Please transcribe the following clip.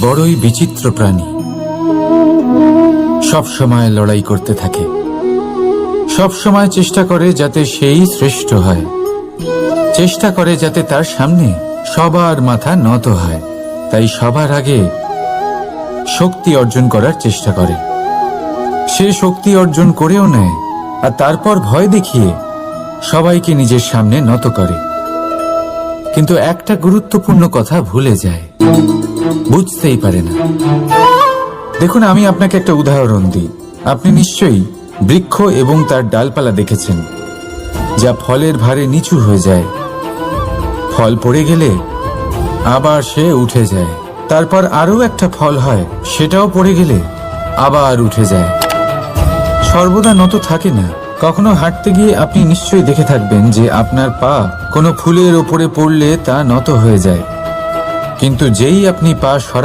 বড়ই বিচিত্র প্রাণী। সব সময় লড়াই করতে থাকে, সব সময় চেষ্টা করে যাতে সেই শ্রেষ্ঠ হয়, চেষ্টা করে যাতে তার সামনে সবার মাথা নত হয়। তাই সবার আগে শক্তি অর্জন করার চেষ্টা করে। সে শক্তি অর্জন করেও নেয়, আর তারপর ভয় দেখিয়ে সবাইকে নিজের সামনে নত করে। কিন্তু একটা গুরুত্বপূর্ণ কথা ভুলে যায়, বুঝতেই পারে না। দেখুন, আমি আপনাকে একটা উদাহরণ দিই। আপনি নিশ্চয়ই বৃক্ষ এবং তার ডালপালা দেখেছেন, যা ফলের ভারে নিচু হয়ে যায়। ফল পড়ে গেলে আবার সে উঠে যায়, তারপর আরও একটা ফল হয়, সেটাও পড়ে গেলে আবার উঠে যায়। সর্বদা নত থাকে না। কখনো হাঁটতে গিয়ে আপনি নিশ্চয়ই দেখে থাকবেন যে আপনার পা কোনো ফুলের ওপরে পড়লে তা নত হয়ে যায়, কিন্তু যেই আপনি পা সরান